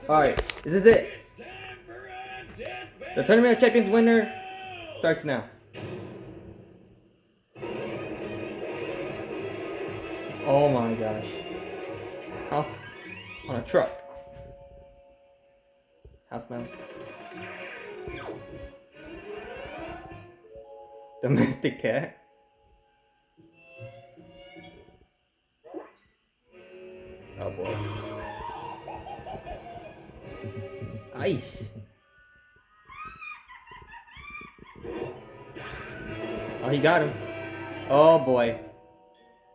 Alright, this is it. The Tournament of Champions winner starts now. Oh my gosh. House on a truck. House mouse. Domestic cat. Oh boy. Ice. Oh, he got him. Oh boy.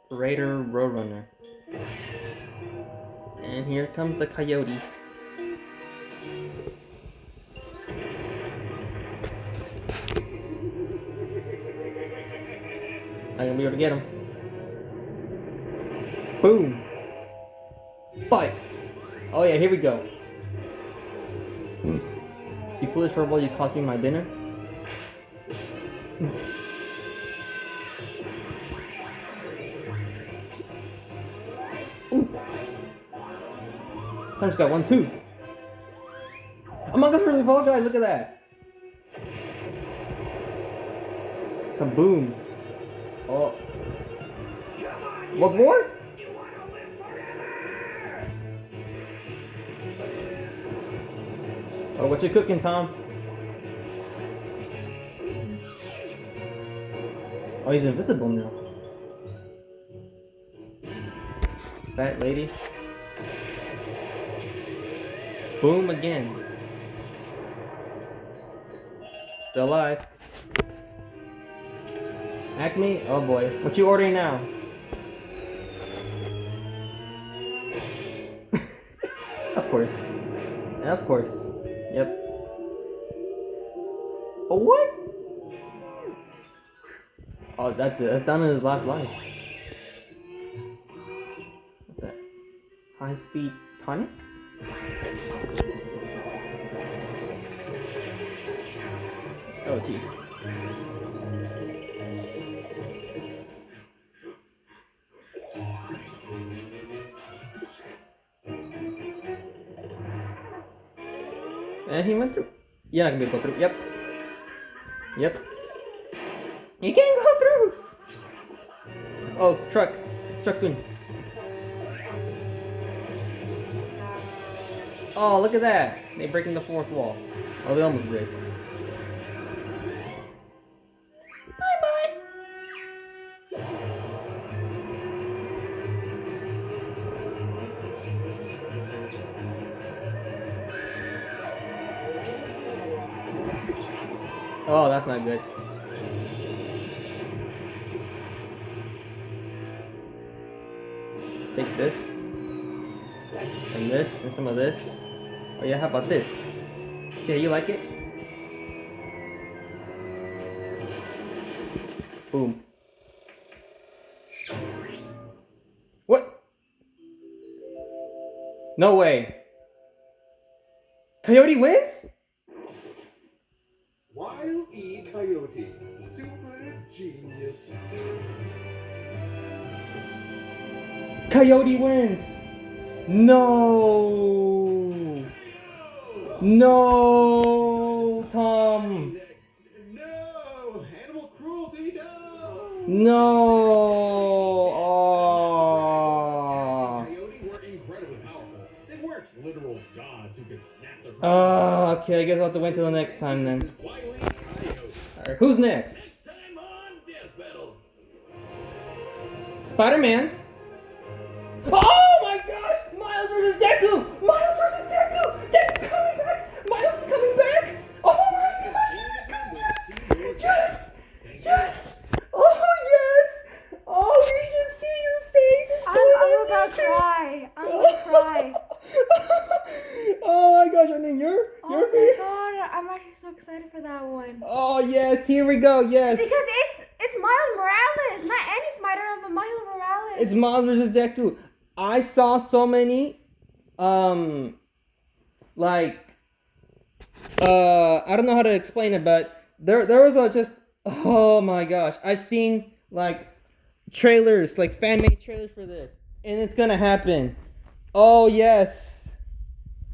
Raider Roadrunner. And here comes the coyote. I'm gonna be able to get him. Boom! Fight! Oh yeah, here we go. You foolish furball, you cost me my dinner. Ooh. Time's got 1, 2. Among Us vs. Fall Guys, look at that. Kaboom. Oh. What more? Oh, what you cooking, Tom? Oh, he's invisible now. Fat lady. Boom again. Still alive. Acme? Oh boy. What you ordering now? Of course. Of course. Yep. Oh, what? Oh, that's it. That's down in his last life. What's that? High speed tonic? Oh, jeez. And he went through. You're not gonna be able to go through. Yep. Yep. You can't go through! Oh, truck. Truck-kun. Oh, look at that. They breaking the fourth wall. Oh, they almost did. Bye-bye. Oh, that's not good. Take this. And this. And some of this. Oh yeah, how about this? See how you like it? Boom. What? No way. Coyote wins? Wile E Coyote, super genius. Coyote wins. No. No, Tom. No, animal cruelty, no. No. Coyote were incredibly powerful. They weren't literal gods who could snap their. Okay, I guess I'll have to wait till the next time then. Wile E Coyote. Alright, who's next? Next time on Death Battle. Spider-Man. Oh my gosh! Miles versus Deku! Miles versus Deku! Deku's coming back! Miles is coming back! Oh my gosh! He's coming back! Yes! Yes! Oh yes! Oh, you should see your face! It's going I'm on about to YouTube. cry. I'm gonna cry. Oh my gosh! And then your Oh my face. god, I'm actually so excited for that one. Oh yes! Here we go! Yes! Because it's Miles Morales, not any Spider-Man, but Miles Morales. It's Miles versus Deku. I saw so many, like, I don't know how to explain it, but there was oh my gosh, I've seen, like, trailers, like, fan-made trailers for this, and it's gonna happen. Oh, yes.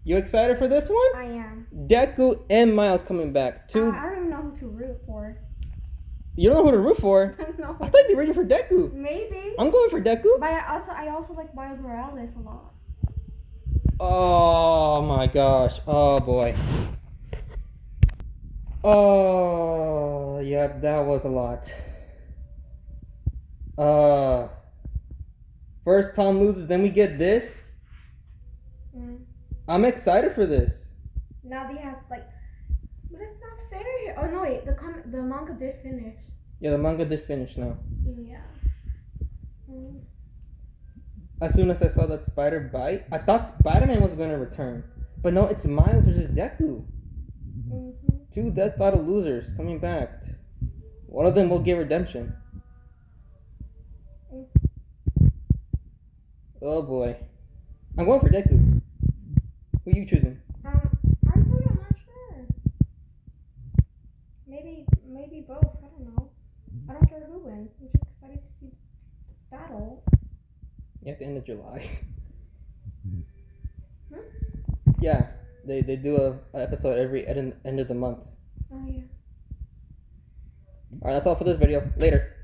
You excited for this one? I am. Deku and Miles coming back. I don't even know who to root for. You don't know who to root for? No. I thought you'd be rooting for Deku. Maybe. I'm going for Deku. But I also like Miles Morales a lot. Oh my gosh. Oh boy. Oh, yep, that was a lot. First Tom loses, then we get this. I'm excited for this. Now he has like, but it's not fair here. Oh no, wait, the manga did finish. Yeah, the manga did finish now. Yeah. As soon as I saw that spider bite, I thought Spider-Man was going to return. But no, it's Miles versus Deku. Two Death Battle losers coming back. One of them will get redemption. Oh boy. I'm going for Deku. Who are you choosing? I'm not sure. Maybe both. I don't know. I don't care who wins. I'm just excited to see the battle. Yeah, at the end of July. Hmm? Yeah, they do a episode every end of the month. Oh yeah. Alright, that's all for this video. Later.